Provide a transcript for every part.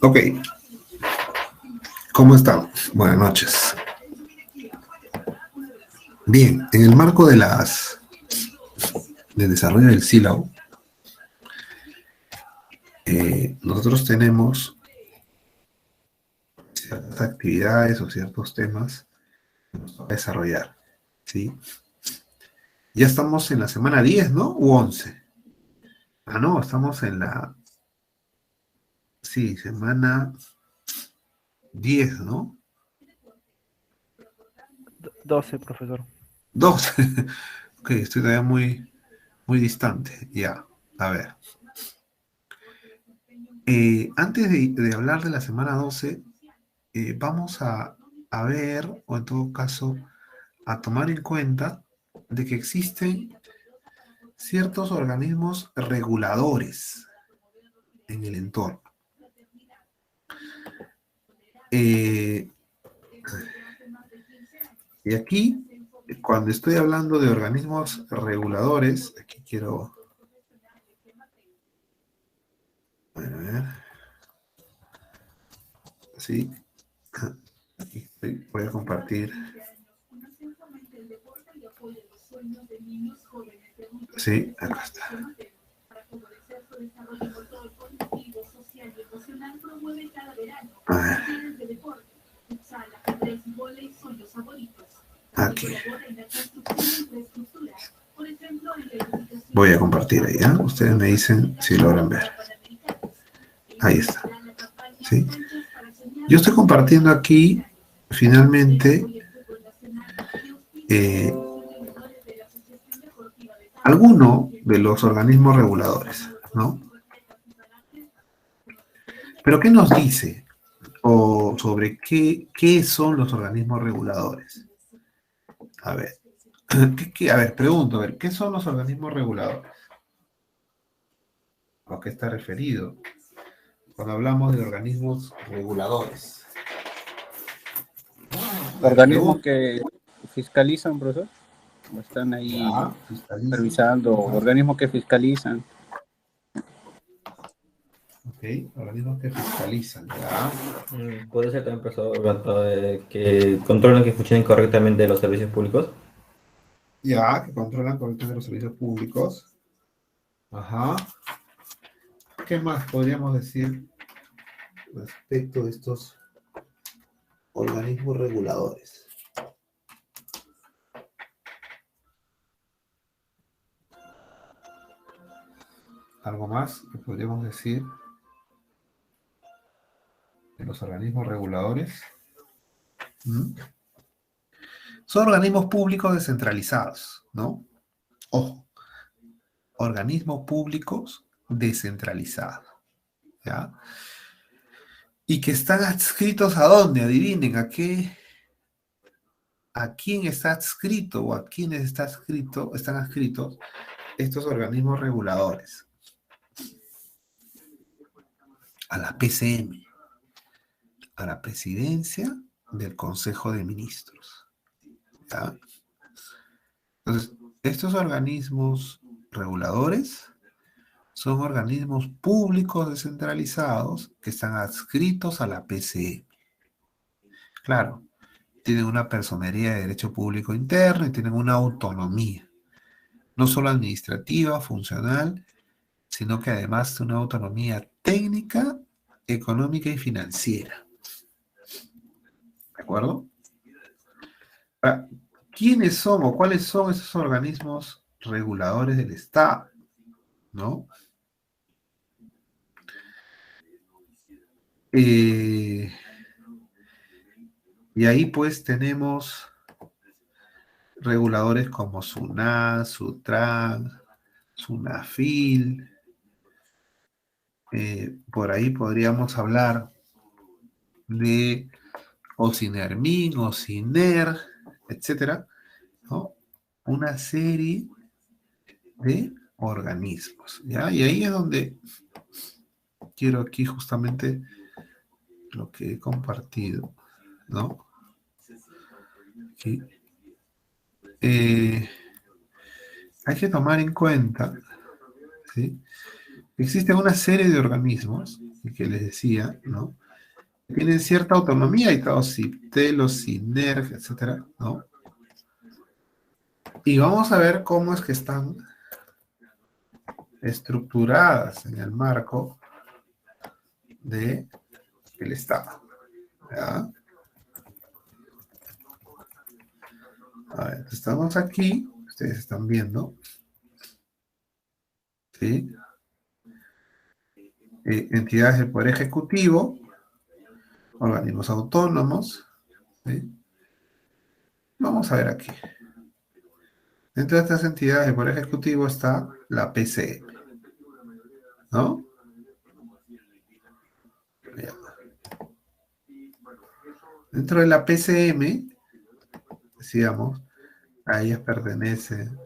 Ok, ¿cómo estamos? Buenas noches. Bien, en el marco del desarrollo del sílabo, nosotros tenemos ciertas actividades o ciertos temas a desarrollar, ¿sí? Ya estamos en la semana 10, ¿no? U 11. Ah, no, estamos en la, sí, semana 10, ¿no? 12, profesor. 12. Ok, estoy todavía muy distante. Ya, a ver. Antes de hablar de la semana 12, vamos a ver, o en todo caso, a tomar en cuenta de que existen ciertos organismos reguladores en el entorno. Eh, y aquí, cuando estoy hablando de organismos reguladores, aquí quiero... A ver, sí, aquí voy a compartir. Sí, acá está. A ver. Aquí. Voy a compartir ahí, ¿eh? Ustedes me dicen si logran ver. Ahí está. ¿Sí? Yo estoy compartiendo aquí, finalmente, alguno de los organismos reguladores, ¿no? Pero ¿qué nos dice? O sobre qué son los organismos reguladores. A ver, a ver, pregunto, a ver, ¿qué son los organismos reguladores? ¿A qué está referido cuando hablamos de organismos reguladores? A ver, Organismos pregunto. que fiscalizan, profesor, o están ahí Ya, fiscalizan. revisando, Ajá. organismos que fiscalizan. Ok, organismos que fiscalizan, ¿ya? Puede ser también, profesor, que controlen que funcionen correctamente los servicios públicos. Ya, que controlan correctamente los servicios públicos. Ajá. ¿Qué más podríamos decir respecto de estos organismos reguladores? ¿Algo más que podríamos decir de los organismos reguladores? ¿Mm? Son organismos públicos descentralizados, ¿no? Ojo, organismos públicos descentralizados, ¿ya? Y que están adscritos ¿a dónde? Adivinen, ¿a qué? ¿A quién está adscrito o a quiénes están adscritos estos organismos reguladores? A la PCM, a la Presidencia del Consejo de Ministros, ¿ya? Entonces, estos organismos reguladores son organismos públicos descentralizados que están adscritos a la PCM. Claro, tienen una personería de derecho público interno y tienen una autonomía, no solo administrativa, funcional, sino que además de una autonomía técnica, económica y financiera. ¿De acuerdo? Ahora, ¿quiénes son o cuáles son esos organismos reguladores del Estado? ¿No? Y ahí pues tenemos reguladores como SUNAT, SUTRAN, SUNAFIL. Por ahí podríamos hablar de OCINERMIN, OCINER, etcétera, ¿no? Una serie de organismos, ¿ya? Y ahí es donde quiero aquí justamente lo que he compartido, ¿no? Aquí. Hay que tomar en cuenta, ¿sí? Existen una serie de organismos y que les decía, ¿no? Tienen cierta autonomía, y todo, CIPTEL, los SINERG, etcétera, ¿no? Y vamos a ver cómo es que están estructuradas en el marco del Estado. ¿Ya? A ver, estamos aquí, ustedes están viendo, ¿sí? Entidades del Poder Ejecutivo, organismos autónomos, ¿sí? Vamos a ver aquí. Dentro de estas entidades del Poder Ejecutivo está la PCM, ¿no? Bien. Dentro de la PCM, decíamos, a ellas pertenecen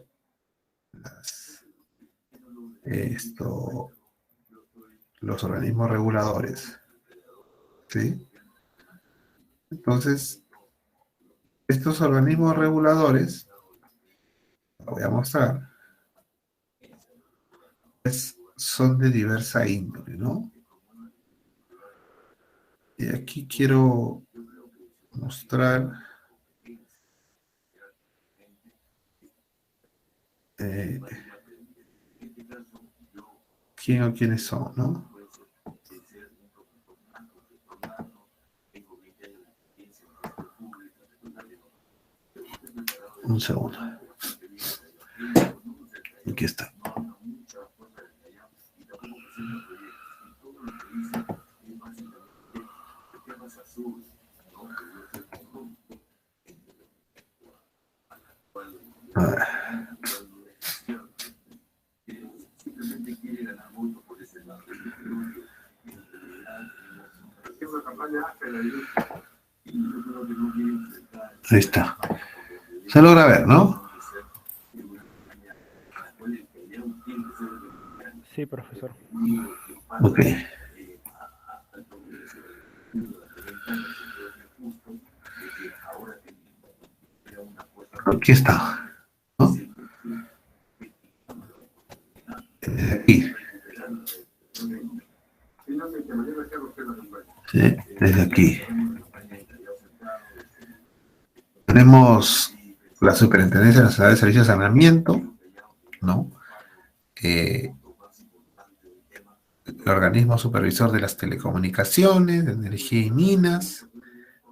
los organismos reguladores, ¿sí? Entonces, estos organismos reguladores, lo voy a mostrar, son de diversa índole, ¿no? Y aquí quiero mostrar quién o quiénes son, ¿no? Un segundo. Aquí está. A ver. Ahí está. Se logra ver, ¿no? Sí, profesor. Ok. Aquí está, ¿no? Desde aquí. Sí, desde aquí. Tenemos la Superintendencia Nacional de Servicios de Saneamiento, ¿no? El organismo supervisor de las telecomunicaciones, de energía y minas,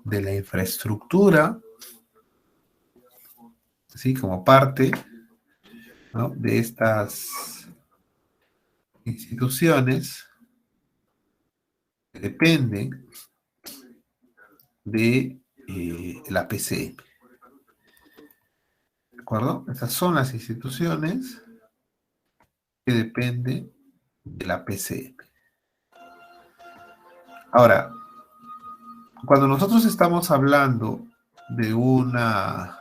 de la infraestructura, ¿sí? Como parte, ¿no? De estas instituciones que dependen de la PCM. ¿De acuerdo? Estas son las instituciones que dependen de la PCM. Ahora, cuando nosotros estamos hablando de una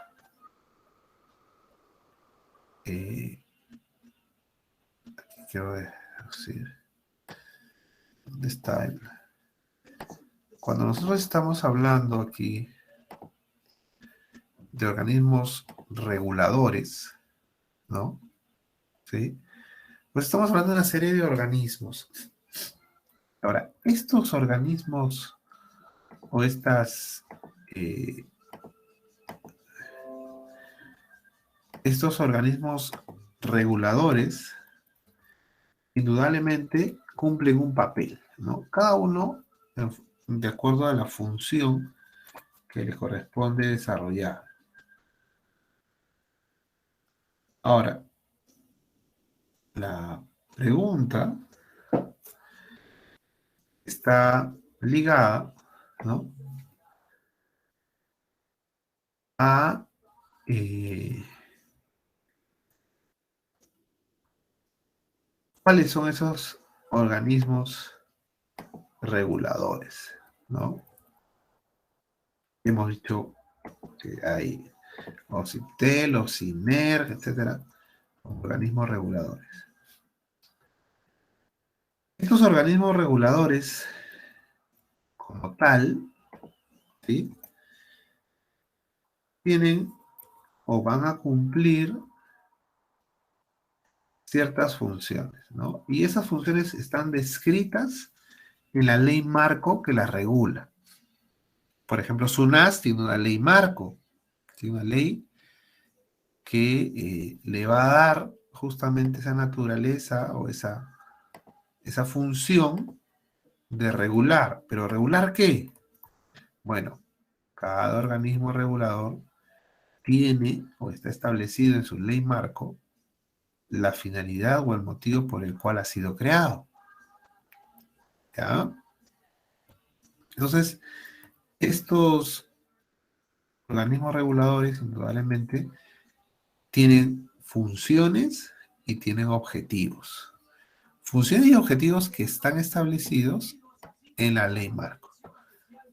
quiero decir, ¿dónde está él? Cuando nosotros estamos hablando aquí de organismos reguladores, ¿no? ¿Sí? Pues estamos hablando de una serie de organismos. Ahora, estos organismos o estos organismos reguladores indudablemente cumplen un papel, ¿no? Cada uno de acuerdo a la función que le corresponde desarrollar. Ahora, la pregunta está ligada, ¿no? a cuáles son esos organismos reguladores, ¿no? Hemos dicho que hay OCIPTEL, OCINERG, etcétera, organismos reguladores. Estos organismos reguladores, como tal, ¿sí? Tienen o van a cumplir ciertas funciones, ¿no? Y esas funciones están descritas en la ley marco que la regula. Por ejemplo, SUNAS tiene una ley marco, tiene una ley que le va a dar justamente esa naturaleza o esa función de regular. ¿Pero regular qué? Bueno, cada organismo regulador tiene o está establecido en su ley marco la finalidad o el motivo por el cual ha sido creado. ¿Ya? Entonces, estos organismos reguladores, indudablemente, tienen funciones y tienen objetivos. Funciones y objetivos que están establecidos en la ley marco.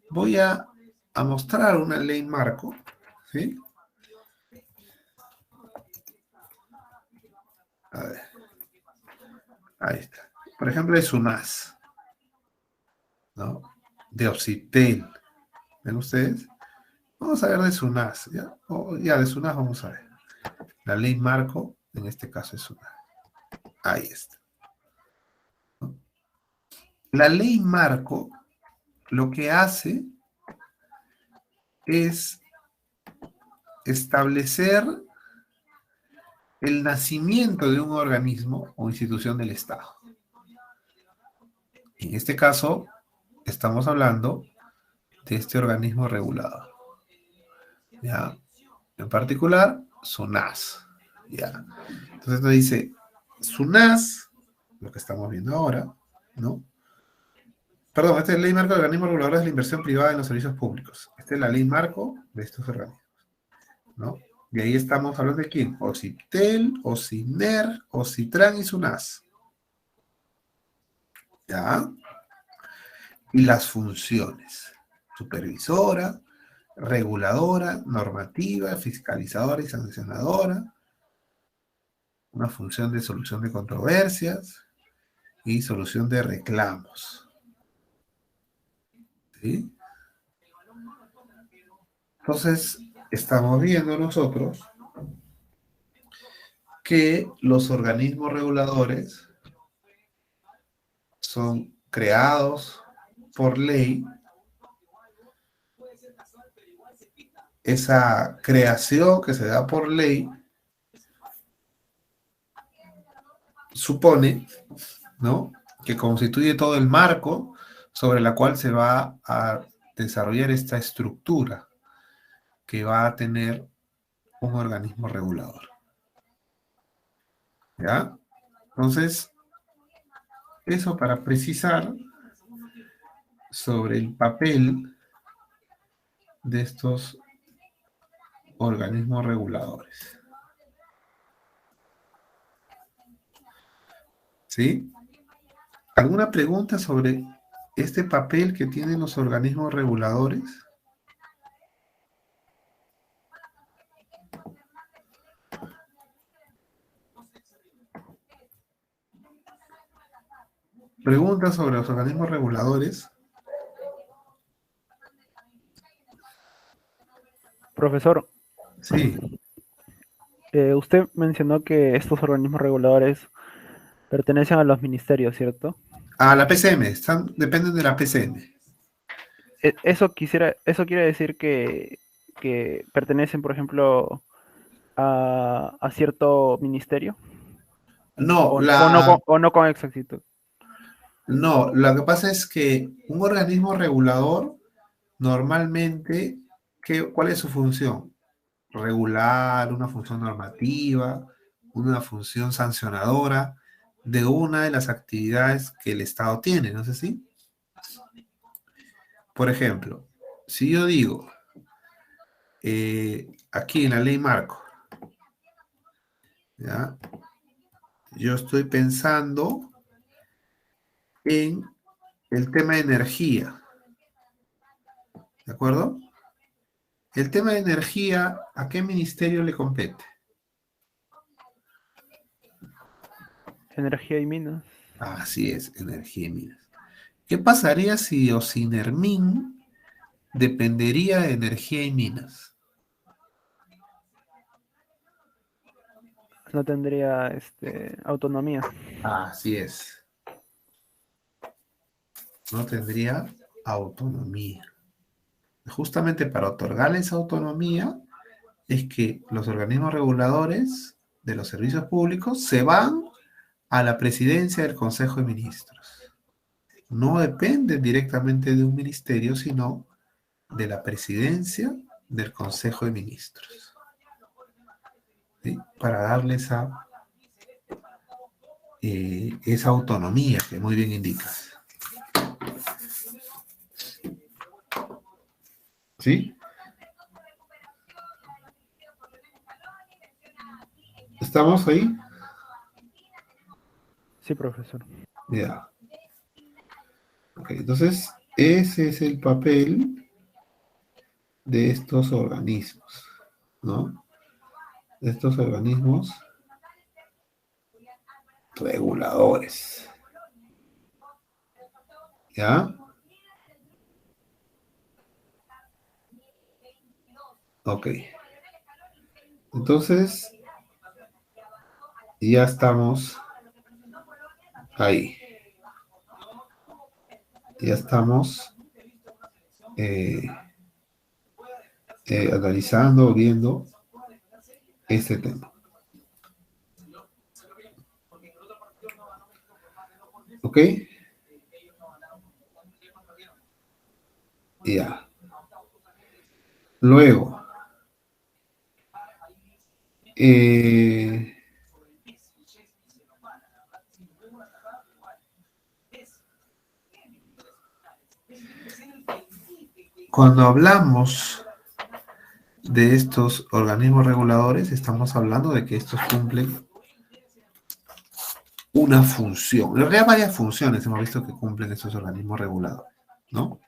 Voy a mostrar una ley marco, ¿sí? A ver, ahí está. Por ejemplo, de SUNAS, ¿no? De OCITEL. ¿Ven ustedes? Vamos a ver de SUNAS, ¿ya? Ya, de SUNAS vamos a ver. La ley marco, en este caso es SUNAS. Ahí está. ¿No? La ley marco lo que hace es establecer el nacimiento de un organismo o institución del Estado. En este caso, estamos hablando de este organismo regulador. ¿Ya? En particular, SUNAS. ¿Ya? Entonces nos dice, SUNAS, lo que estamos viendo ahora, ¿no? Perdón, esta es la ley marco de organismos reguladores de la inversión privada en los servicios públicos. Esta es la ley marco de estos organismos, ¿no? Y ahí estamos hablando de quién. OCITEL, OCINER, OCITRAN y SUNAS. ¿Ya? Y las funciones. Supervisora, reguladora, normativa, fiscalizadora y sancionadora. Una función de solución de controversias y solución de reclamos. ¿Sí? Entonces, estamos viendo nosotros que los organismos reguladores son creados por ley. Esa creación que se da por ley supone, ¿no?, que constituye todo el marco sobre la cual se va a desarrollar esta estructura que va a tener un organismo regulador. ¿Ya? Entonces, eso para precisar sobre el papel de estos organismos reguladores. ¿Sí? ¿Alguna pregunta sobre este papel que tienen los organismos reguladores? ¿Preguntas sobre los organismos reguladores? Profesor, Sí. usted mencionó que estos organismos reguladores pertenecen a los ministerios, ¿cierto? A la PCM, dependen de la PCM. Eso quiere decir que pertenecen, por ejemplo, a cierto ministerio, No, o no con exactitud. no, lo que pasa es que un organismo regulador normalmente, ¿cuál es su función? Regular, una función normativa, una función sancionadora de una de las actividades que el Estado tiene, ¿no es así? Por ejemplo, si yo digo, aquí en la ley marco, ¿ya? Yo estoy pensando en el tema de energía, ¿de acuerdo? El tema de energía, ¿a qué ministerio le compete? Energía y minas. Así es, energía y minas. ¿Qué pasaría si Ocinermin dependería de energía y minas? No tendría autonomía. Así es. no tendría autonomía. Justamente para otorgarle esa autonomía es que los organismos reguladores de los servicios públicos se van a la presidencia del Consejo de Ministros. No dependen directamente de un ministerio, sino de la presidencia del Consejo de Ministros. ¿Sí? Para darle esa autonomía que muy bien indicas. ¿Sí? ¿Estamos ahí? Sí, profesor. Ya. Ok, entonces, ese es el papel de estos organismos, ¿no? De estos organismos reguladores. ¿Ya? Ok. Entonces, ya estamos ahí. Ya estamos analizando, viendo este tema. ¿Ok? Ya. Luego, cuando hablamos de estos organismos reguladores, estamos hablando de que estos cumplen una función. En realidad, varias funciones hemos visto que cumplen estos organismos reguladores, ¿no?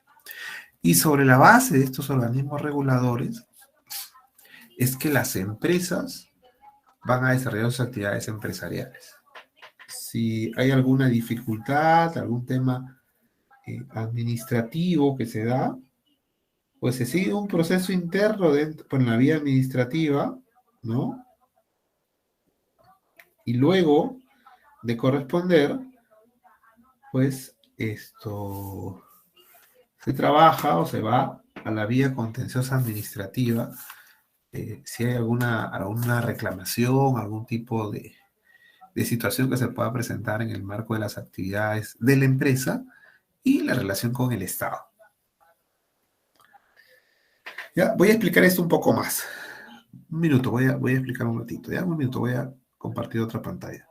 Y sobre la base de estos organismos reguladores es que las empresas van a desarrollar sus actividades empresariales. Si hay alguna dificultad, algún tema administrativo que se da, pues se sigue un proceso interno por la vía administrativa, ¿no? Y luego de corresponder, pues esto se trabaja o se va a la vía contenciosa administrativa si hay alguna reclamación, algún tipo de situación que se pueda presentar en el marco de las actividades de la empresa y la relación con el Estado. Ya, voy a explicar esto un poco más. Un minuto, voy a explicar un ratito. Ya, un minuto, voy a compartir otra pantalla.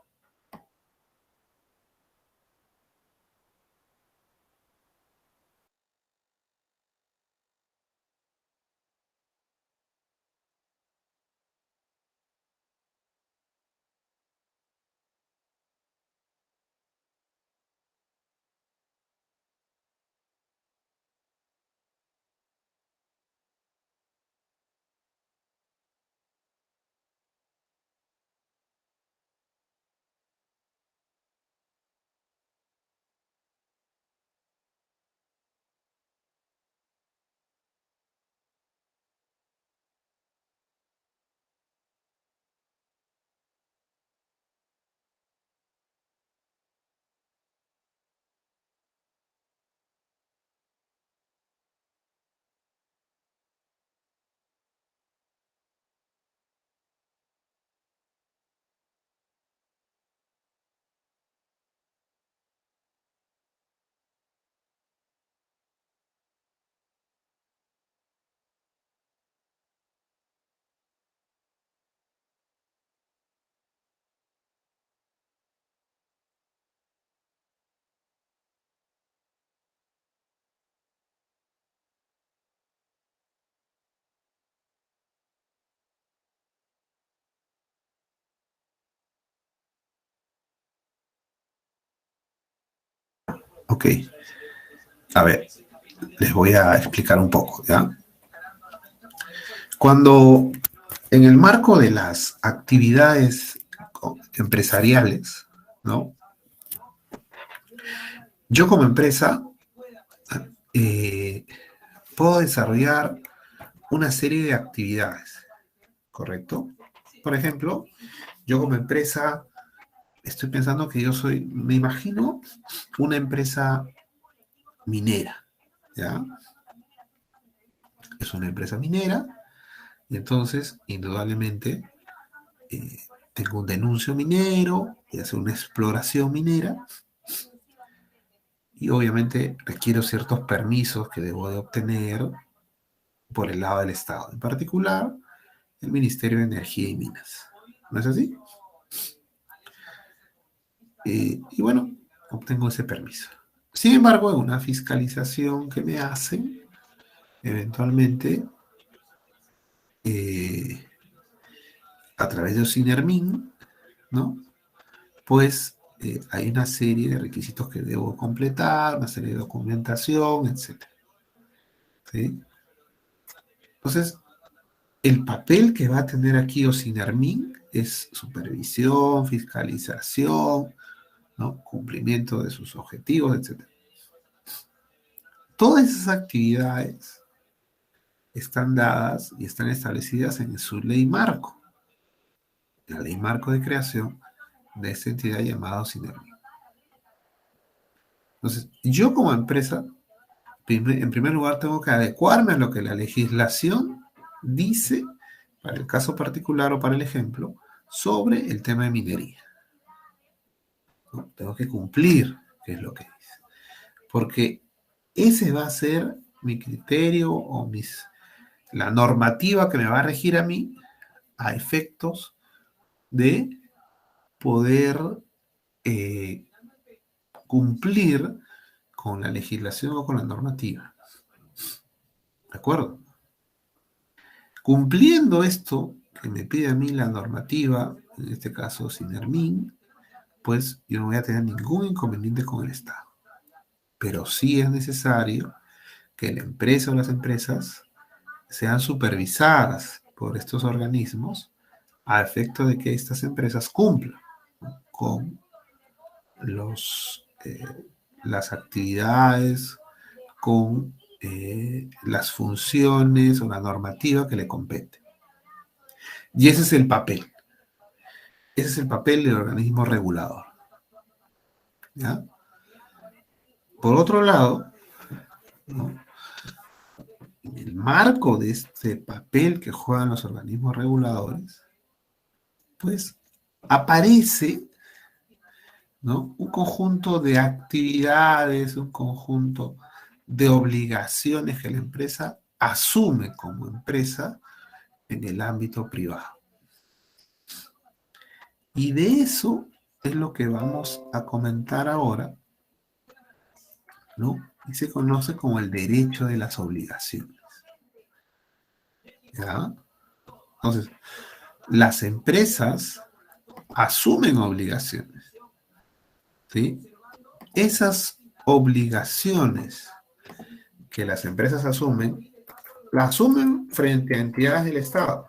Ok. A ver, les voy a explicar un poco, ¿ya? Cuando en el marco de las actividades empresariales, ¿no? Yo como empresa puedo desarrollar una serie de actividades, ¿correcto? Por ejemplo, yo como empresa estoy pensando que me imagino una empresa minera, ¿ya? Es una empresa minera y entonces, indudablemente, tengo un denuncio minero y hacer una exploración minera y obviamente requiero ciertos permisos que debo de obtener por el lado del Estado, en particular el Ministerio de Energía y Minas. ¿No es así? Y bueno, obtengo ese permiso. Sin embargo, en una fiscalización que me hacen, eventualmente, a través de Ocinermin, ¿no? Pues hay una serie de requisitos que debo completar, una serie de documentación, etc. ¿Sí? Entonces, el papel que va a tener aquí Ocinermin es supervisión, fiscalización, ¿no? Cumplimiento de sus objetivos, etc. Todas esas actividades están dadas y están establecidas en su ley marco, la ley marco de creación de esta entidad llamada Ocinermin. Entonces, yo como empresa, en primer lugar, tengo que adecuarme a lo que la legislación dice, para el caso particular o para el ejemplo, sobre el tema de minería. ¿No? Tengo que cumplir, que es lo que dice. Porque ese va a ser mi criterio o la normativa que me va a regir a mí a efectos de poder cumplir con la legislación o con la normativa. ¿De acuerdo? Cumpliendo esto que me pide a mí la normativa, en este caso Ocinermin, pues yo no voy a tener ningún inconveniente con el Estado. Pero sí es necesario que la empresa o las empresas sean supervisadas por estos organismos a efecto de que estas empresas cumplan, ¿no? Con las actividades, con las funciones o la normativa que le compete. Y ese es el papel. Ese es el papel del organismo regulador. ¿Ya? Por otro lado, ¿no? En el marco de este papel que juegan los organismos reguladores, pues aparece, ¿no? Un conjunto de actividades, un conjunto de obligaciones que la empresa asume como empresa en el ámbito privado. Y de eso es lo que vamos a comentar ahora, ¿no? Y se conoce como el derecho de las obligaciones. ¿Ya? Entonces, las empresas asumen obligaciones, ¿sí? Esas obligaciones que las empresas asumen, las asumen frente a entidades del Estado,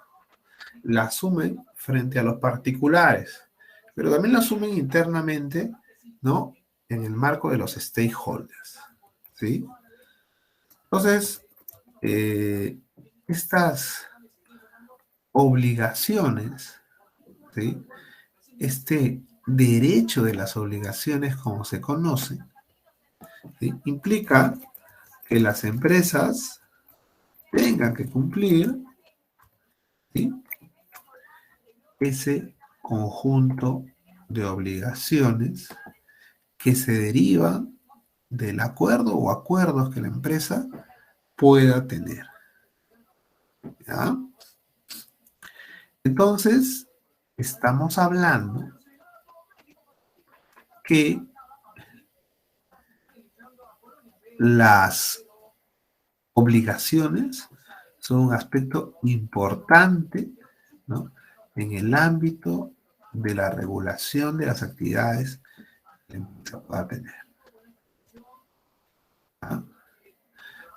las asumen frente a los particulares, pero también las asumen internamente, ¿no? En el marco de los stakeholders, ¿sí? Entonces, estas obligaciones, ¿sí? Este derecho de las obligaciones, como se conoce, ¿sí? Implica que las empresas tengan que cumplir, ¿sí? Ese conjunto de obligaciones que se derivan del acuerdo o acuerdos que la empresa pueda tener. ¿Ya? Entonces, estamos hablando que las obligaciones son un aspecto importante, ¿no? En el ámbito de la regulación de las actividades que la empresa pueda tener. ¿Ya?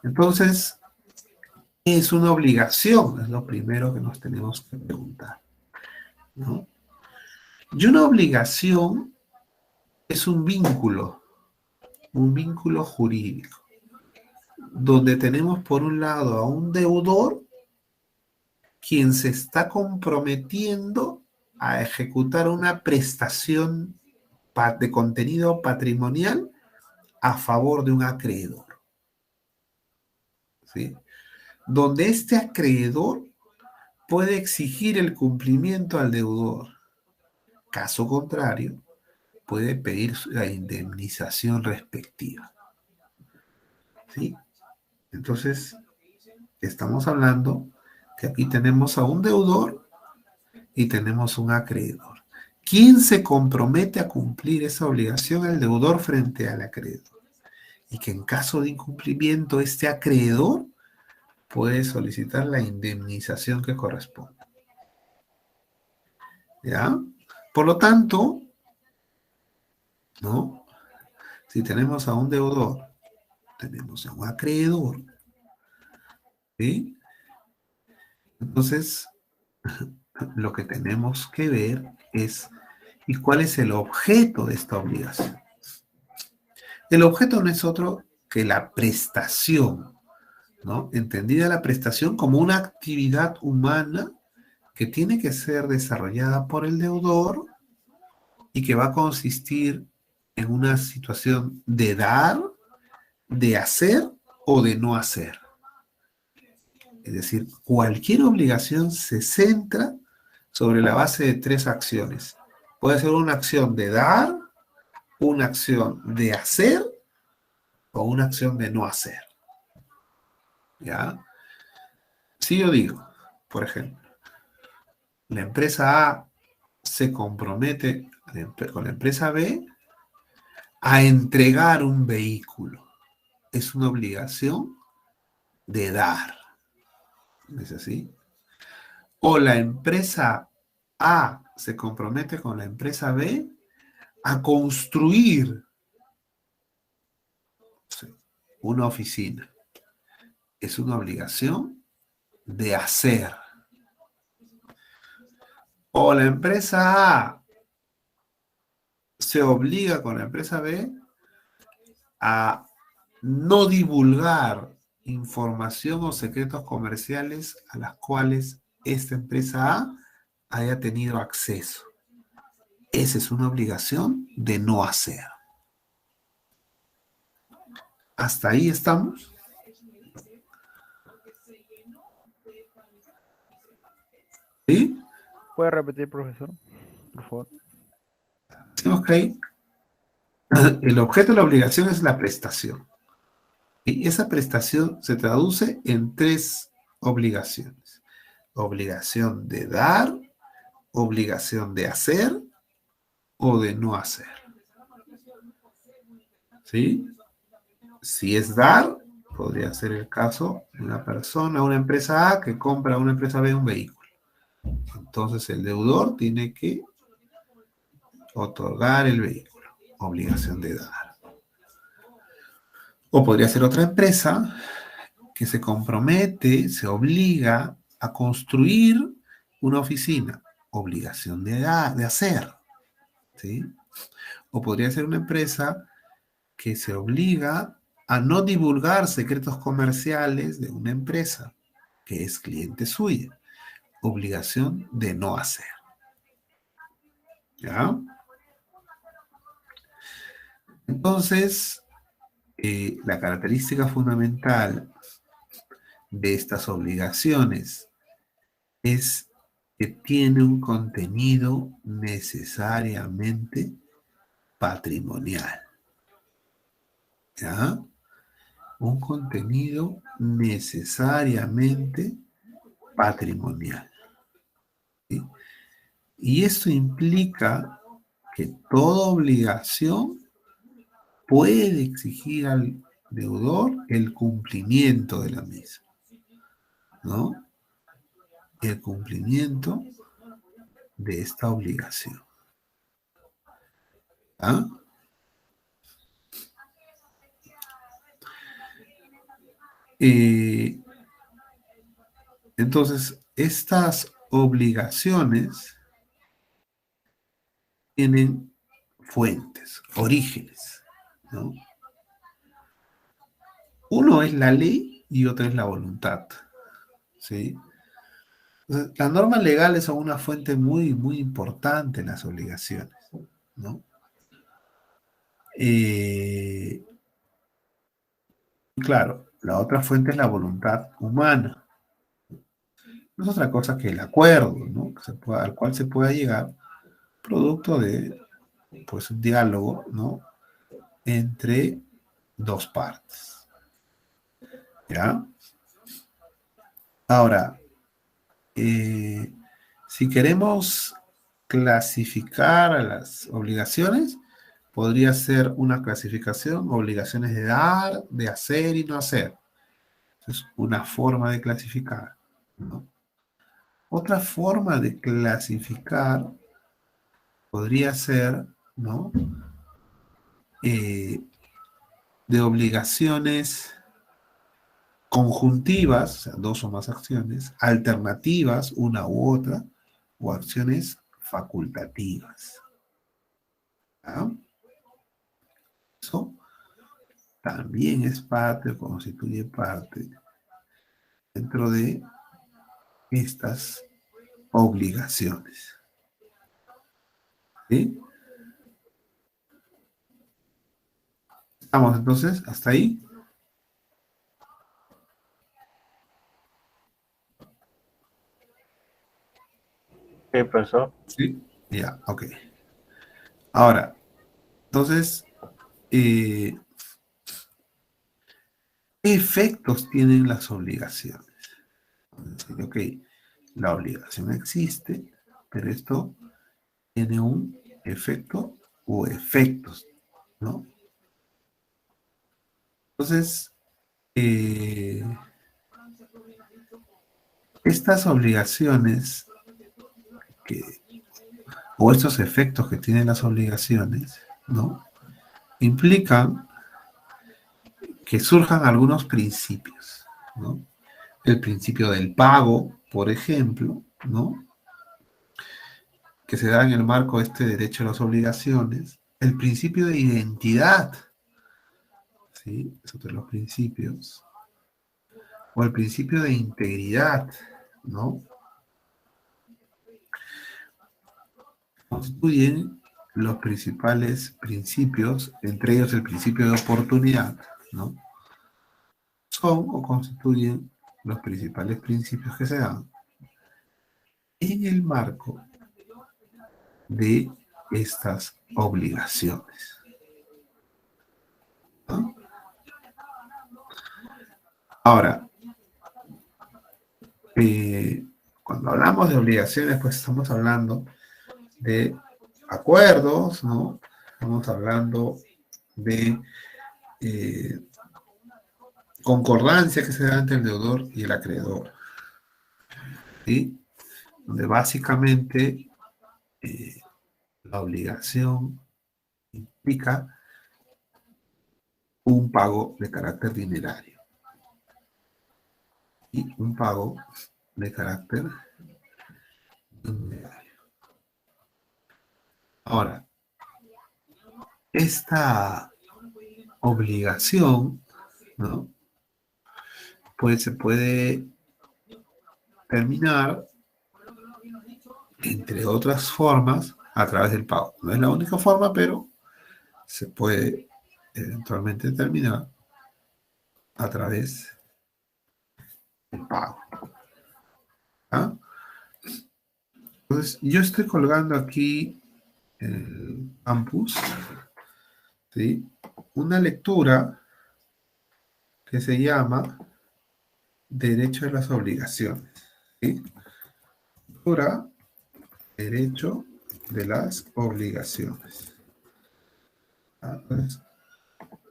Entonces, ¿qué es una obligación? Es lo primero que nos tenemos que preguntar, ¿no? Y una obligación es un vínculo jurídico, donde tenemos por un lado a un deudor quien se está comprometiendo a ejecutar una prestación de contenido patrimonial a favor de un acreedor. ¿sí? Donde este acreedor puede exigir el cumplimiento al deudor. Caso contrario, puede pedir la indemnización respectiva. ¿Sí? Entonces, estamos hablando que aquí tenemos a un deudor y tenemos un acreedor. ¿Quién se compromete a cumplir esa obligación? El deudor frente al acreedor. Y que en caso de incumplimiento, este acreedor puede solicitar la indemnización que corresponde. ¿Ya? Por lo tanto, ¿no? Si tenemos a un deudor, tenemos a un acreedor, ¿sí? Entonces, lo que tenemos que ver es, ¿y cuál es el objeto de esta obligación? El objeto no es otro que la prestación, ¿no? Entendida la prestación como una actividad humana que tiene que ser desarrollada por el deudor y que va a consistir en una situación de dar, de hacer o de no hacer. Es decir, cualquier obligación se centra sobre la base de tres acciones. Puede ser una acción de dar, una acción de hacer o una acción de no hacer. ¿Ya? Si yo digo, por ejemplo, la empresa A se compromete con la empresa B a entregar un vehículo. Es una obligación de dar. ¿No es así? O la empresa A se compromete con la empresa B a construir una oficina. Es una obligación de hacer. O la empresa A se obliga con la empresa B a no divulgar información o secretos comerciales a las cuales esta empresa A haya tenido acceso. Esa es una obligación de no hacer. ¿Hasta ahí estamos? ¿Sí? ¿Puede repetir, profesor? Por favor. Decimos que ahí el objeto de la obligación es la prestación. Y esa prestación se traduce en tres obligaciones. Obligación de dar, obligación de hacer o de no hacer. ¿Sí? Si es dar, podría ser el caso de una persona, una empresa A que compra a una empresa B un vehículo. Entonces el deudor tiene que otorgar el vehículo. Obligación de dar. O podría ser otra empresa que se compromete, se obliga a construir una oficina. Obligación de hacer. ¿Sí? O podría ser una empresa que se obliga a no divulgar secretos comerciales de una empresa que es cliente suya. Obligación de no hacer. ¿Ya? Entonces, la característica fundamental de estas obligaciones es que tiene un contenido necesariamente patrimonial. ¿Ya? Un contenido necesariamente patrimonial. ¿Sí? Y esto implica que toda obligación puede exigir al deudor el cumplimiento de la misma, ¿no? El cumplimiento de esta obligación. ¿Ah? Entonces, estas obligaciones tienen fuentes, orígenes, ¿no? Uno es la ley y otro es la voluntad, ¿sí? Entonces, las normas legales son una fuente muy, muy importante en las obligaciones, ¿no? Claro, La otra fuente es la voluntad humana. No es otra cosa que el acuerdo, ¿no? Al cual se pueda llegar producto de, pues, un diálogo, ¿no? Entre dos partes. ¿Ya? Ahora, si queremos clasificar a las obligaciones, podría ser una clasificación, obligaciones de dar, de hacer y no hacer. Es una forma de clasificar, ¿no? Otra forma de clasificar podría ser, ¿no? De obligaciones conjuntivas, o sea, dos o más acciones, alternativas, una u otra, o acciones facultativas. ¿Ya? Eso también es parte o constituye parte dentro de estas obligaciones. ¿Sí? ¿Estamos entonces hasta ahí? ¿Qué pasó? Sí. Ya, ok. Ahora, entonces, ¿qué efectos tienen las obligaciones? Decir, ok, la obligación existe, pero esto tiene un efecto o efectos, ¿no? Entonces, estas obligaciones que, o estos efectos que tienen las obligaciones, ¿no? Implican que surjan algunos principios, ¿no? El principio del pago, por ejemplo, ¿no? Que se da en el marco de este derecho a las obligaciones. El principio de identidad, ¿sí? Es otro de los principios. O el principio de integridad, ¿no? Constituyen los principales principios, entre ellos el principio de oportunidad, ¿no? Son o constituyen los principales principios que se dan en el marco de estas obligaciones, ¿no? Ahora, cuando hablamos de obligaciones, pues estamos hablando de acuerdos, ¿no? Estamos hablando de concordancia que se da entre el deudor y el acreedor, ¿sí? Donde básicamente la obligación implica un pago de carácter dinerario y un pago de carácter dinerario. Ahora, esta obligación, ¿no? Pues se puede terminar, entre otras formas, a través del pago. No es la única forma, pero se puede eventualmente terminar a través del pago. ¿Ah? Entonces, yo estoy colgando aquí en el campus, ¿sí? Una lectura que se llama Derecho de las Obligaciones, ¿sí? Lectura, Derecho de las Obligaciones. Entonces,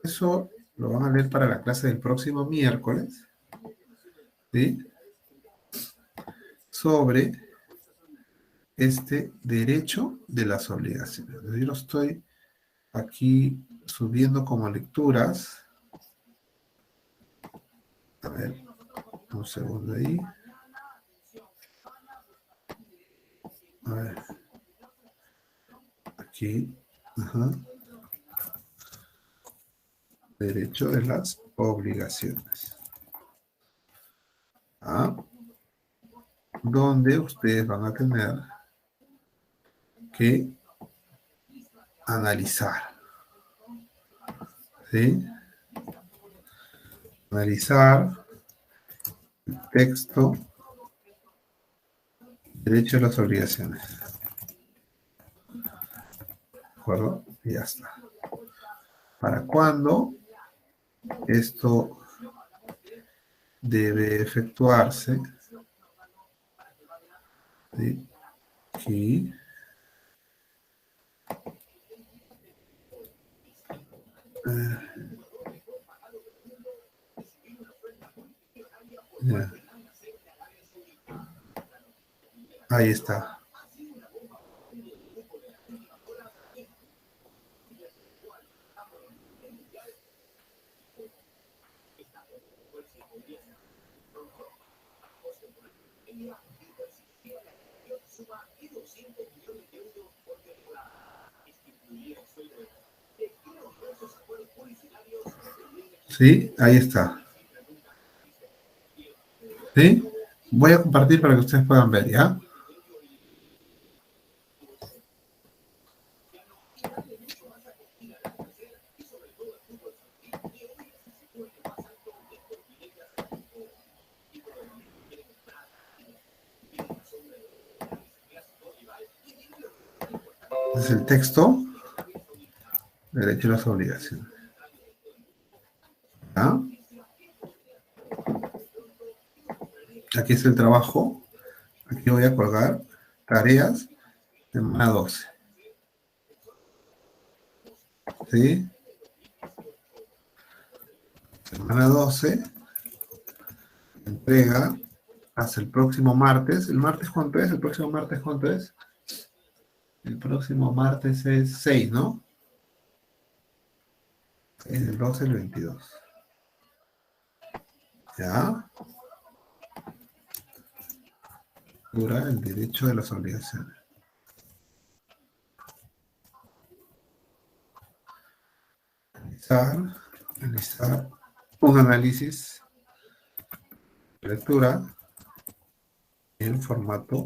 eso lo van a leer para la clase del próximo miércoles, ¿sí? Sobre este derecho de las obligaciones. Yo lo estoy aquí subiendo como lecturas. A ver, un segundo ahí. A ver. Aquí. Ajá. Derecho de las obligaciones. ¿Ah? Donde ustedes van a tener que analizar. ¿Sí? Analizar el texto, derecho a las obligaciones. ¿De acuerdo? Y ya está. ¿Para cuándo esto debe efectuarse? ¿Sí? Aquí. Ya. Ahí está. ¿Sí? Ahí está. ¿Sí? Voy a compartir para que ustedes puedan ver, ¿ya? Es el texto, derecho a las obligaciones. ¿Ya? Aquí es el trabajo. Aquí voy a colgar tareas, semana 12. ¿Sí? Semana 12, entrega hasta el próximo martes. ¿El martes cuánto es? ¿El próximo martes cuánto es? El próximo martes es 6, ¿no? Es el 12, el 22. ¿Ya? Dura el derecho de las obligaciones. Realizar un análisis de lectura en formato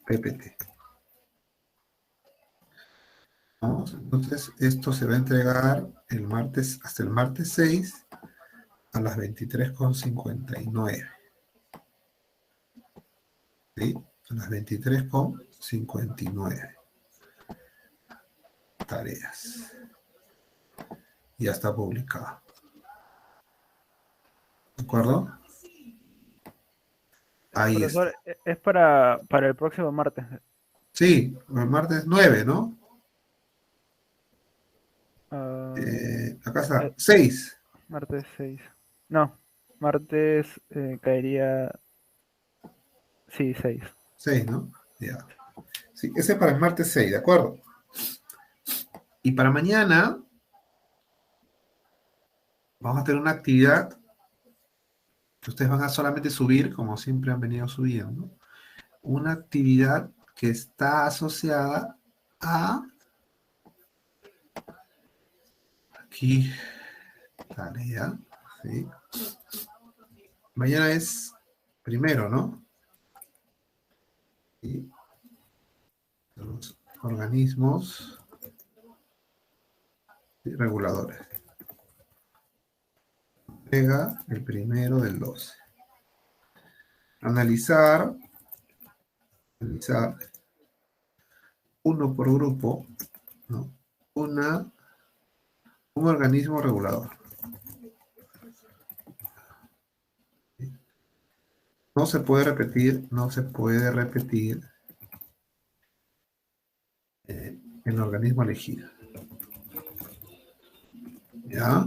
PPT. ¿Vamos? Entonces, esto se va a entregar el martes, hasta el martes 6 a las 23:59. ¿Sí? A las 23:59. Tareas. Ya está publicado. ¿De acuerdo? Ahí está. Profesor, es para el próximo martes. Sí, el martes 9, ¿no? Ah, Acá está. eh, 6. martes 6. No, martes caería. Sí, 6. 6, ¿no? Ya. Sí, ese para el martes 6, ¿de acuerdo? Y para mañana vamos a tener una actividad que ustedes van a solamente subir, como siempre han venido subiendo. Una actividad que está asociada a aquí, tarea, ¿sí? Mañana es primero, ¿no? Y los organismos reguladores. Pega el primero del 12. Analizar uno por grupo, ¿no? Un organismo regulador. No se puede repetir el organismo elegido. ¿Ya?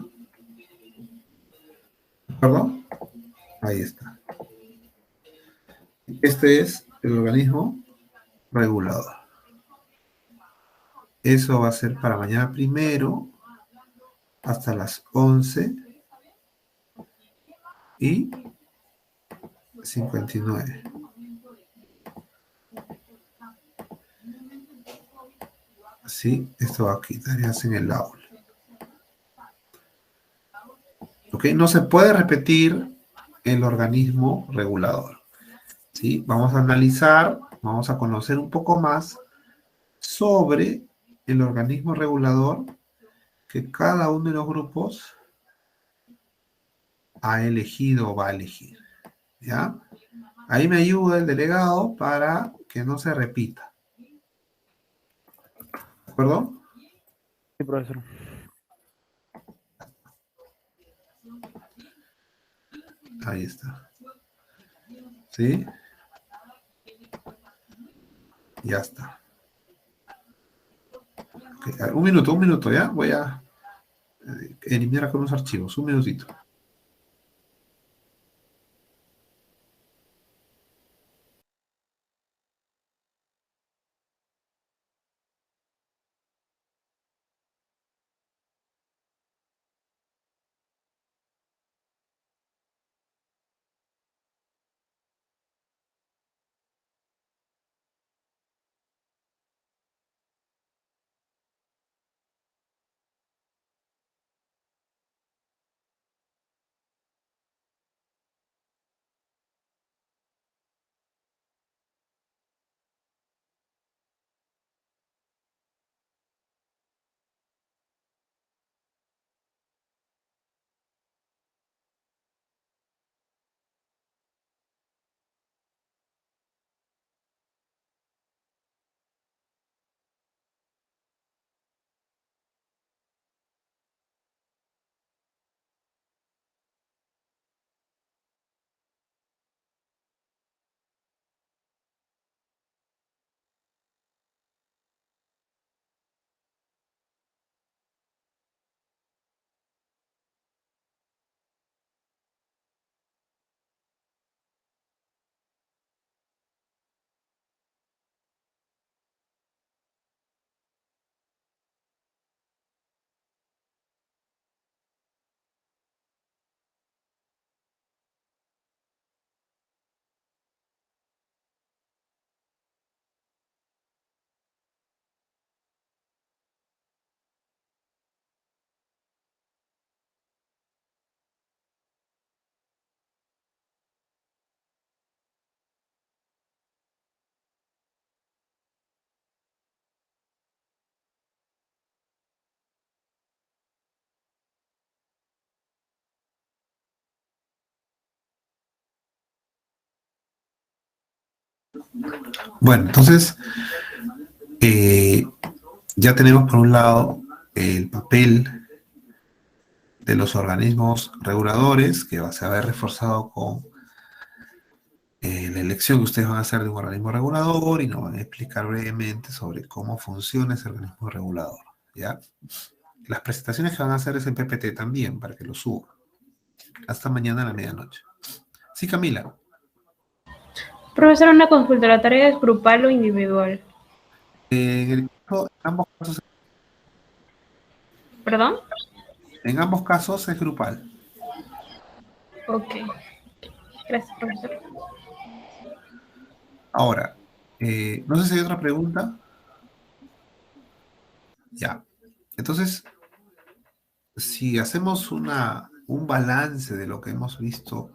¿De acuerdo? Ahí está. Este es el organismo regulador. Eso va a ser para mañana primero hasta las 11:59. Así, esto va aquí, tareas en el aula. ¿Ok? No se puede repetir el organismo regulador. ¿Sí? Vamos a analizar, vamos a conocer un poco más sobre el organismo regulador que cada uno de los grupos ha elegido o va a elegir. ¿Ya? Ahí me ayuda el delegado para que no se repita. ¿De acuerdo? Sí, profesor. Ahí está. ¿Sí? Ya está. Ok, un minuto, ¿ya? Voy a eliminar algunos archivos. Un minutito. Bueno, entonces, eh, ya tenemos por un lado el papel de los organismos reguladores, que se va a ver reforzado con la elección que ustedes van a hacer de un organismo regulador y nos van a explicar brevemente sobre cómo funciona ese organismo regulador. ¿Ya? Las presentaciones que van a hacer es en PPT también, para que lo suban. Hasta mañana a la medianoche. Sí, Camila. Profesor, una consulta, ¿la tarea es grupal o individual? En ¿Perdón? ambos casos es grupal. Ok. Gracias, profesor. Ahora, no sé si hay otra pregunta. Ya. Entonces, si hacemos un balance de lo que hemos visto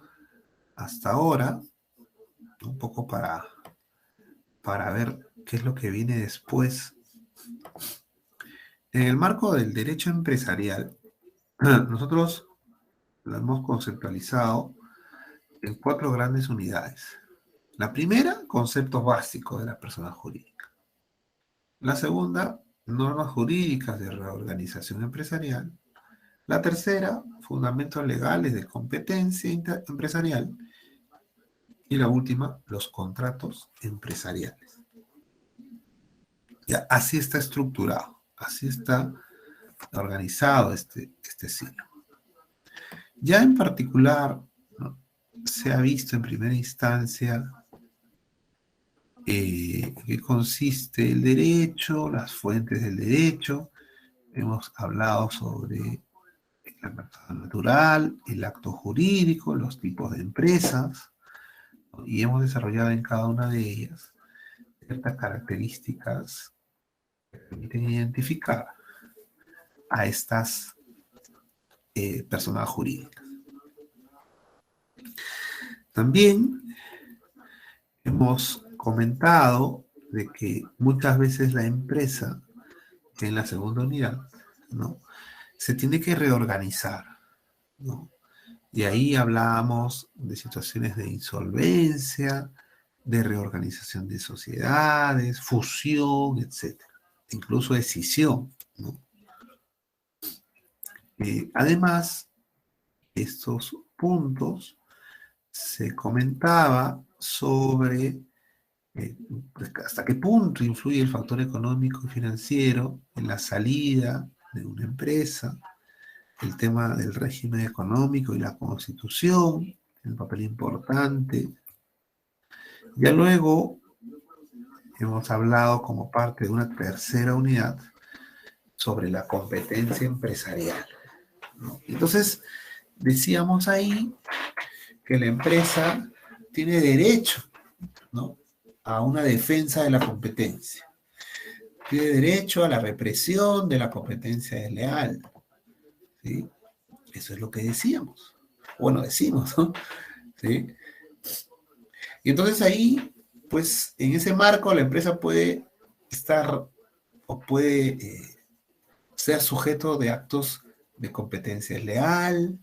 hasta ahora, un poco para ver qué es lo que viene después. En el marco del derecho empresarial, nosotros lo hemos conceptualizado en 4 grandes unidades. La primera, conceptos básicos de la persona jurídica. La segunda, normas jurídicas de reorganización empresarial. La tercera, fundamentos legales de competencia empresarial. Y la última, los contratos empresariales. Ya, así está estructurado, así está organizado este signo. Ya en particular, ¿no?, se ha visto en primera instancia qué consiste el derecho, las fuentes del derecho. Hemos hablado sobre la persona natural, el acto jurídico, los tipos de empresas, ¿no?, y hemos desarrollado en cada una de ellas ciertas características que permiten identificar a estas personas jurídicas. También hemos comentado de que muchas veces la empresa, que en la segunda unidad, ¿no?, se tiene que reorganizar, ¿no? Y ahí hablábamos de situaciones de insolvencia, de reorganización de sociedades, fusión, etcétera, incluso escisión, ¿no? Además, estos puntos se comentaba sobre pues, hasta qué punto influye el factor económico y financiero en la salida de una empresa, el tema del régimen económico y la constitución, el papel importante. Ya luego hemos hablado como parte de una tercera unidad sobre la competencia empresarial, ¿no? Entonces, decíamos ahí que la empresa tiene derecho, ¿no?, a una defensa de la competencia. Tiene derecho a la represión de la competencia desleal, ¿sí? Eso es lo que decíamos. Bueno, decimos, ¿no? ¿Sí? Y entonces ahí, pues, en ese marco la empresa puede estar o puede ser sujeto de actos de competencia desleal,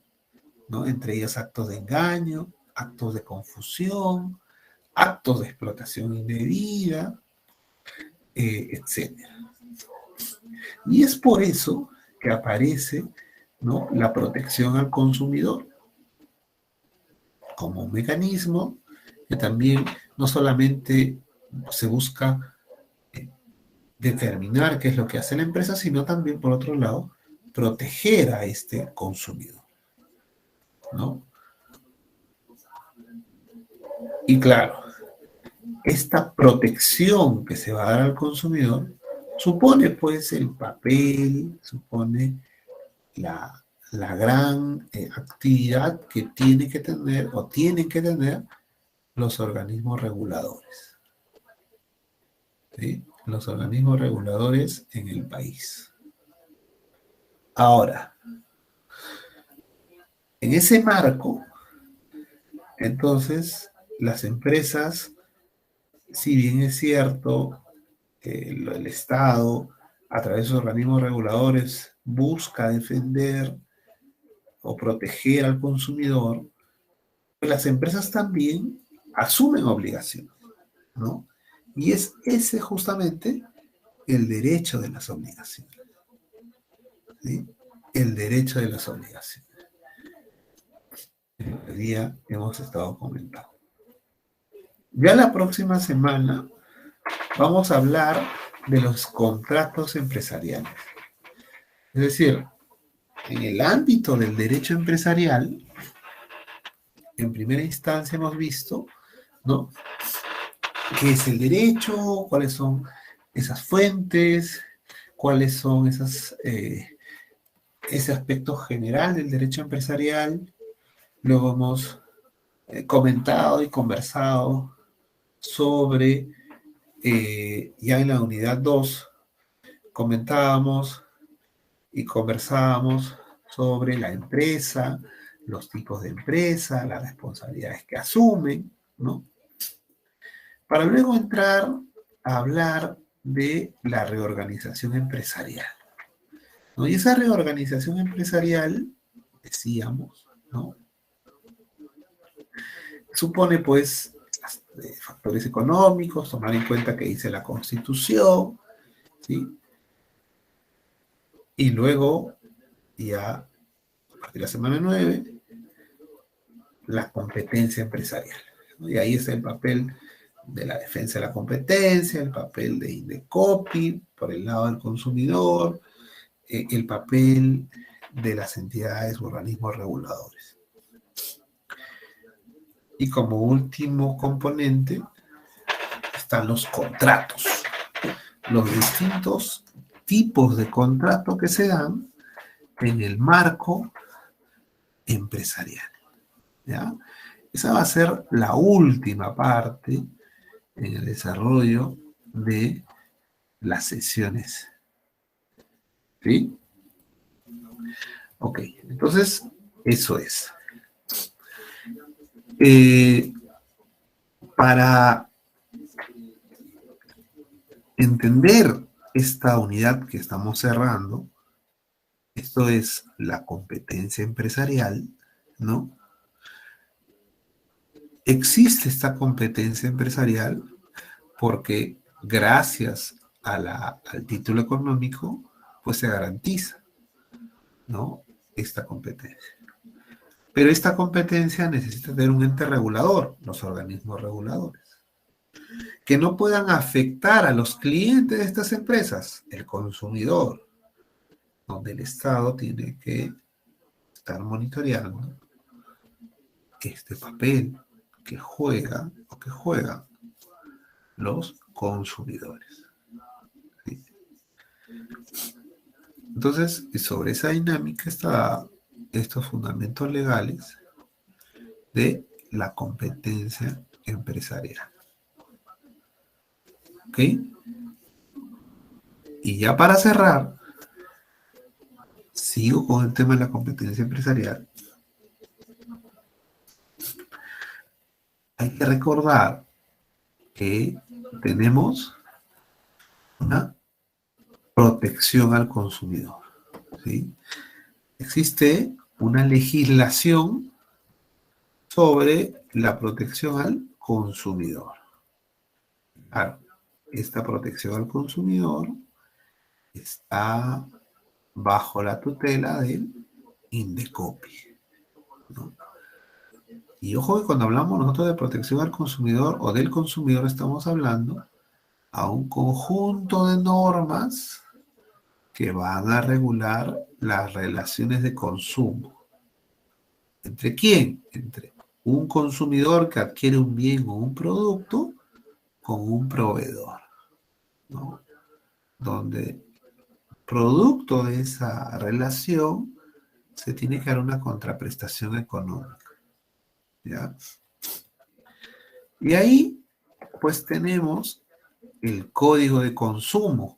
¿no? Entre ellos actos de engaño, actos de confusión, actos de explotación indebida, etc. Y es por eso que aparece, ¿no?, la protección al consumidor como un mecanismo que también no solamente se busca determinar qué es lo que hace la empresa, sino también, por otro lado, proteger a este consumidor, ¿no? Y claro, esta protección que se va a dar al consumidor supone, pues, el papel, supone la gran actividad que tiene que tener o tienen que tener los organismos reguladores, ¿sí? Los organismos reguladores en el país. Ahora, en ese marco, entonces, las empresas, si bien es cierto, el Estado, a través de sus organismos reguladores, busca defender o proteger al consumidor, pues las empresas también asumen obligaciones, ¿no? Y es ese justamente el derecho de las obligaciones, ¿sí? El derecho de las obligaciones. El día hemos estado comentando. Ya la próxima semana vamos a hablar de los contratos empresariales. Es decir, en el ámbito del derecho empresarial, en primera instancia hemos visto, ¿no?, qué es el derecho, cuáles son esas fuentes, cuáles son ese aspecto general del derecho empresarial. Luego hemos comentado y conversado sobre, ya en la unidad 2, comentábamos y conversábamos sobre la empresa, los tipos de empresa, las responsabilidades que asumen, ¿no? Para luego entrar a hablar de la reorganización empresarial, ¿no? Y esa reorganización empresarial, decíamos, ¿no?, supone, pues, factores económicos, tomar en cuenta que dice la Constitución, ¿sí? Y luego, ya a partir de la semana 9, la competencia empresarial, ¿no? Y ahí está el papel de la defensa de la competencia, el papel de Indecopi por el lado del consumidor, el papel de las entidades o organismos reguladores. Y como último componente están los contratos, los distintos tipos de contrato que se dan en el marco empresarial, ¿ya? Esa va a ser la última parte en el desarrollo de las sesiones, ¿sí? Ok, entonces eso es. Para entender esta unidad que estamos cerrando, esto es la competencia empresarial, ¿no? Existe esta competencia empresarial porque gracias al título económico, pues se garantiza, ¿no? Esta competencia. Pero esta competencia necesita tener un ente regulador, los organismos reguladores, que no puedan afectar a los clientes de estas empresas, el consumidor, donde el Estado tiene que estar monitoreando este papel que juega o que juegan los consumidores. ¿Sí? Entonces, sobre esa dinámica están estos fundamentos legales de la competencia empresarial. ¿Ok? Y ya para cerrar, sigo con el tema de la competencia empresarial. Hay que recordar que tenemos una protección al consumidor, ¿sí? Existe una legislación sobre la protección al consumidor. Claro, esta protección al consumidor está bajo la tutela del INDECOPI, ¿no? Y ojo que cuando hablamos nosotros de protección al consumidor o del consumidor, estamos hablando a un conjunto de normas que van a regular las relaciones de consumo. ¿Entre quién? Entre un consumidor que adquiere un bien o un producto con un proveedor, ¿no? Donde producto de esa relación se tiene que dar una contraprestación económica, ¿ya? Y ahí, pues tenemos el código de consumo,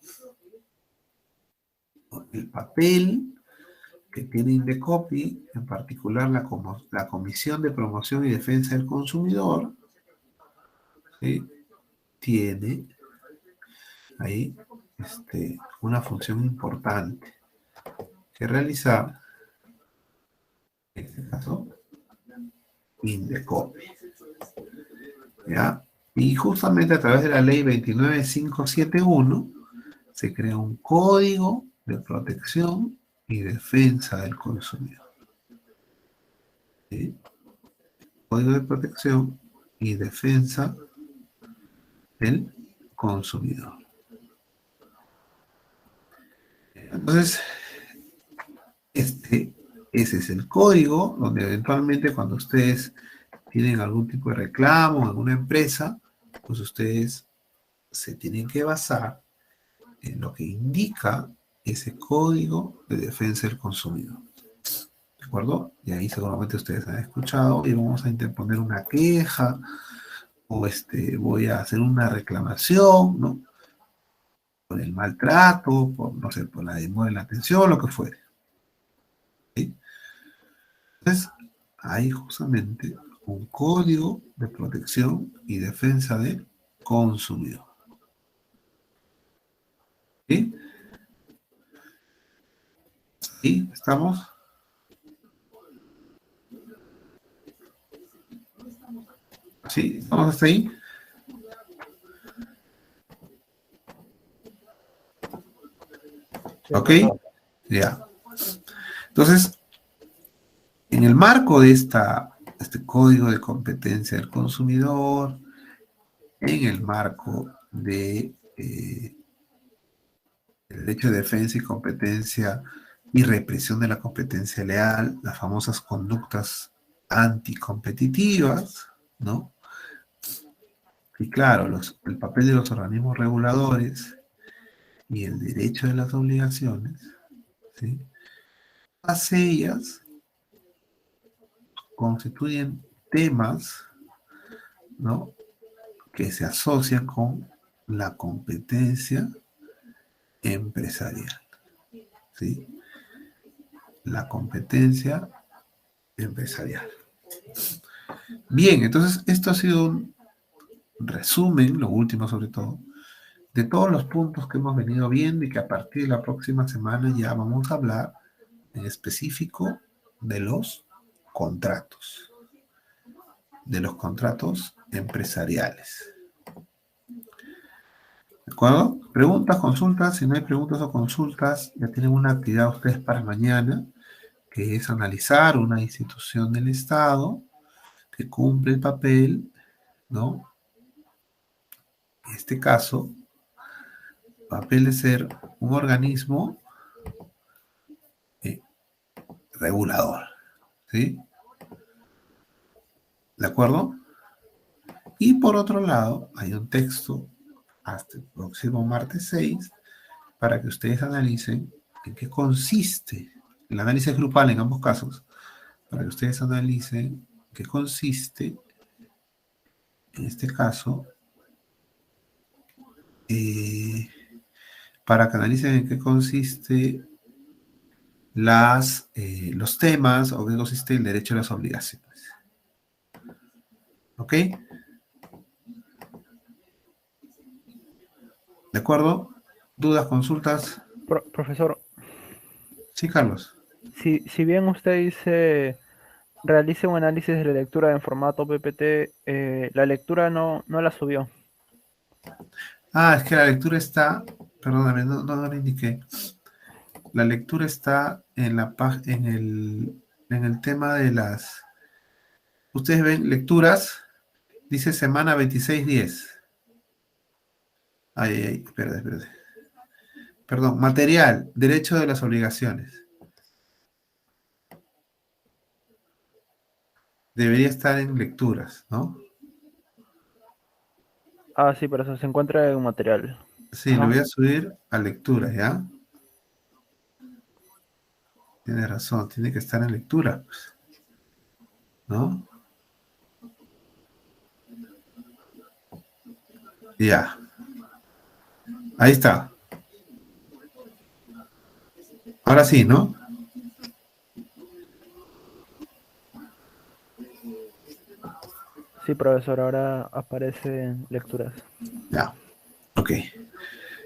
¿no? El papel que tiene Indecopi, en particular la Comisión de Promoción y Defensa del Consumidor, ¿sí? Tiene ahí una función importante que realizar, en este caso, Indecopi, ¿ya? Y justamente a través de la ley 29571 se crea un código de protección y defensa del consumidor, ¿sí? Código de protección y defensa del consumidor. Entonces, ese es el código donde eventualmente cuando ustedes tienen algún tipo de reclamo en alguna empresa, pues ustedes se tienen que basar en lo que indica ese código de defensa del consumidor. ¿De acuerdo? Y ahí seguramente ustedes han escuchado y vamos a interponer una queja o voy a hacer una reclamación, ¿no? Por el maltrato, por, no sé, por la demora en la atención, lo que fuere. ¿Sí? Entonces, hay justamente un código de protección y defensa del consumidor. ¿Sí? ¿Sí? ¿Estamos? ¿Sí? ¿Estamos hasta ahí? ¿Ok? Ya. Entonces, en el marco de este código de competencia del consumidor, en el marco de el derecho de defensa y competencia y represión de la competencia leal, las famosas conductas anticompetitivas, ¿no? Y claro, el papel de los organismos reguladores y el derecho de las obligaciones, ¿sí? Todas ellas constituyen temas, ¿no? Que se asocian con la competencia empresarial, ¿sí? La competencia empresarial. Bien, entonces esto ha sido un resumen, lo último sobre todo, de todos los puntos que hemos venido viendo y que a partir de la próxima semana ya vamos a hablar en específico de los contratos. De los contratos empresariales. ¿De acuerdo? Preguntas, consultas. Si no hay preguntas o consultas, ya tienen una actividad ustedes para mañana, que es analizar una institución del Estado que cumple el papel, ¿no? En este caso, papel de ser un organismo regulador, ¿sí? ¿De acuerdo? Y por otro lado, hay un texto hasta el próximo martes 6 para que ustedes analicen en qué consiste el análisis grupal en ambos casos, para que ustedes analicen en qué consiste, en este caso, para que analicen en qué consiste los temas o qué consiste el derecho a las obligaciones. ¿Ok? ¿De acuerdo? ¿Dudas, consultas? Profesor, Sí, Carlos. si bien usted dice realice un análisis de la lectura en formato PPT, la lectura no la subió. Ah, es que la lectura está, perdóname, no lo indiqué. La lectura está en el tema de las. Ustedes ven lecturas, dice semana 26-10. Ay, espérate. Perdón, material, derecho de las obligaciones. Debería estar en lecturas, ¿no? Ah, sí, pero eso se encuentra en un material. Sí, lo Ajá. voy a subir a lectura, ¿ya? Tiene razón, tiene que estar en lectura, ¿no? Ya, ahí está. Ahora sí, ¿no? Sí, profesor, ahora aparece en lecturas. Ya, ok.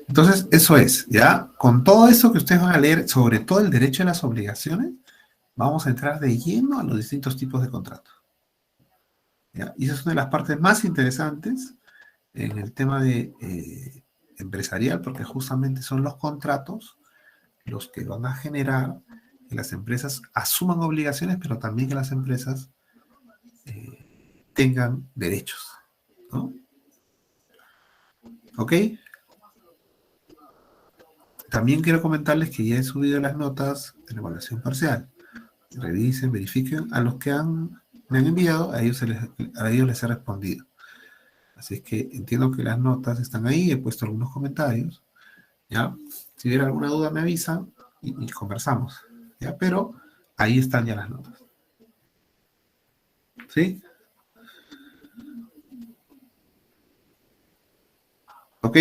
Entonces, eso es, ¿ya? Con todo eso que ustedes van a leer, sobre todo el derecho a las obligaciones, vamos a entrar de lleno a los distintos tipos de contrato. ¿Ya? Y esa es una de las partes más interesantes en el tema de empresarial, porque justamente son los contratos los que van a generar que las empresas asuman obligaciones, pero también que las empresas tengan derechos, ¿no? ¿Ok? También quiero comentarles que ya he subido las notas de la evaluación parcial. Revisen, verifiquen. A los que me han enviado, a ellos les he respondido. Así es que entiendo que las notas están ahí, he puesto algunos comentarios, ¿ya? Si hubiera alguna duda me avisan y conversamos, ¿ya? Pero ahí están ya las notas. ¿Sí? ¿Ok?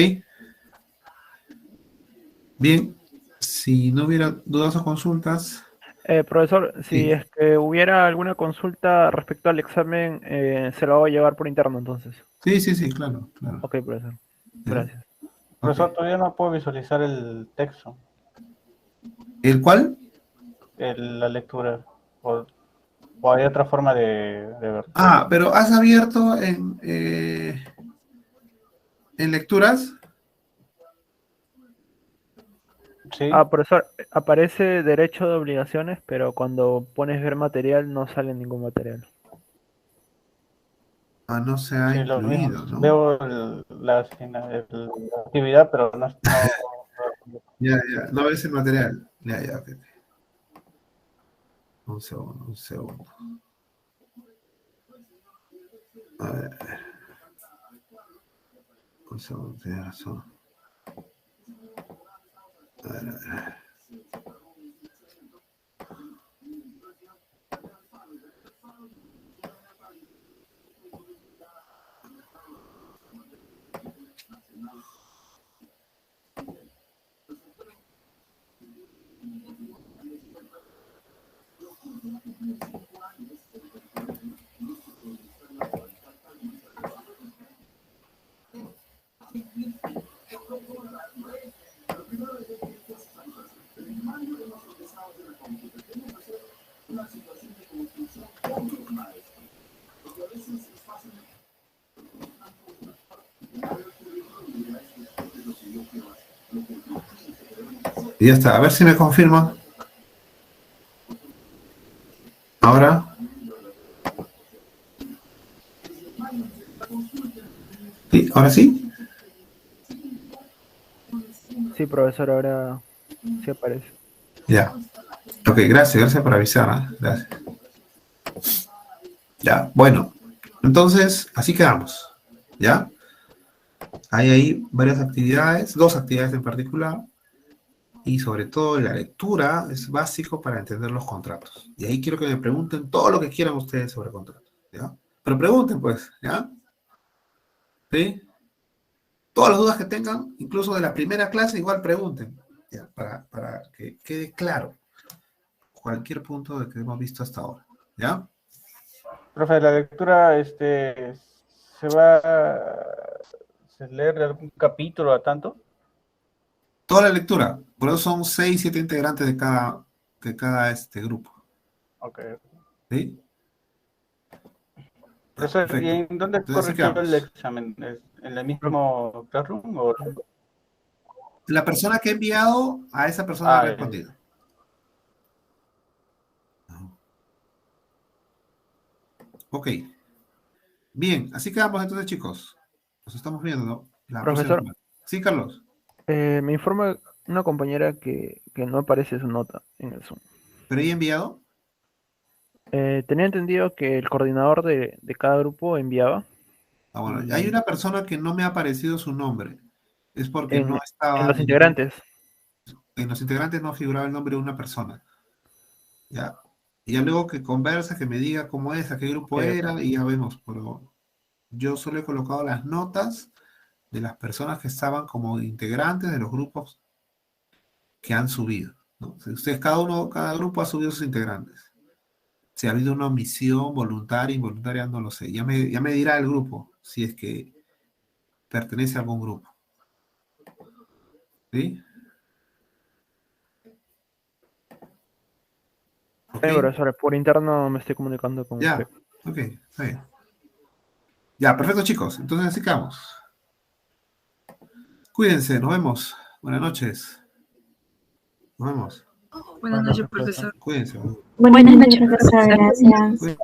Bien. Si no hubiera dudas o consultas, Profesor, si sí. es que hubiera alguna consulta respecto al examen, se lo voy a llevar por interno entonces. Sí, claro. Ok, profesor. ¿Ya? Gracias. Ok. Profesor, todavía no puedo visualizar el texto, ¿El cuál? la lectura. O hay otra forma de ver. Ah, pero has abierto en lecturas. Sí, Ah, profesor, aparece derecho de obligaciones, pero cuando pones ver material no sale ningún material. Ah, no se ha sí, lo mismo. incluido, ¿no? Veo la actividad, pero no. Ya. No ves el material. Ya, ok. Un segundo. A ver, un segundo, tienes razón. A ver. Y ya está. A ver si me confirma. Ahora. ¿Sí? ¿Ahora sí? Sí, profesor, ahora sí aparece. Ya. Ok, gracias por avisar. Gracias. Ya, bueno. Entonces, así quedamos. ¿Ya? Hay ahí varias actividades, 2 actividades en particular. Y sobre todo la lectura es básico para entender los contratos. Y ahí quiero que me pregunten todo lo que quieran ustedes sobre contratos. ¿Ya? Pero pregunten, pues, ¿ya? ¿Sí? Todas las dudas que tengan, incluso de la primera clase, igual pregunten. ¿Ya? Para que quede claro cualquier punto de que hemos visto hasta ahora. ¿Ya? Profe, la lectura, ¿se va a leer algún capítulo a tanto? Toda la lectura. Por eso son 6, 7 integrantes de cada grupo. Ok. ¿Sí? Profesor, ¿y Perfecto. en dónde Entonces, así corrigió quedamos. el examen? ¿En el mismo Classroom o...? La persona que ha enviado, a esa persona ha Ah, respondido. Ok. Bien, así quedamos entonces, chicos. Nos estamos viendo, ¿no? La próxima Profesor, semana. Sí, Carlos. me informa una compañera que no aparece su nota en el Zoom. ¿Pero ahí enviado? Tenía entendido que el coordinador de cada grupo enviaba Ah, bueno, hay y una persona que no me ha aparecido su nombre. Es porque no en estaba los integrantes. en los integrantes no figuraba el nombre de una persona. ¿Ya? Y ya luego que conversa, que me diga cómo es, a qué grupo Ok, ok. era, y ya vemos. Pero yo solo he colocado las notas de las personas que estaban como integrantes de los grupos que han subido, ¿no? Si ustedes, cada grupo ha subido sus integrantes. Si ha habido una omisión voluntaria, involuntaria, no lo sé. Ya me dirá el grupo si es que pertenece a algún grupo. ¿Sí? ¿Ok? Profesor, por interno me estoy comunicando con usted. Ya. Ok, está bien. Ya, perfecto, chicos. Entonces así quedamos. Cuídense, nos vemos. Buenas noches. Nos vemos. Buenas noches, profesor. Cuídense. Buenas noches, profesor. Gracias. Cuídense.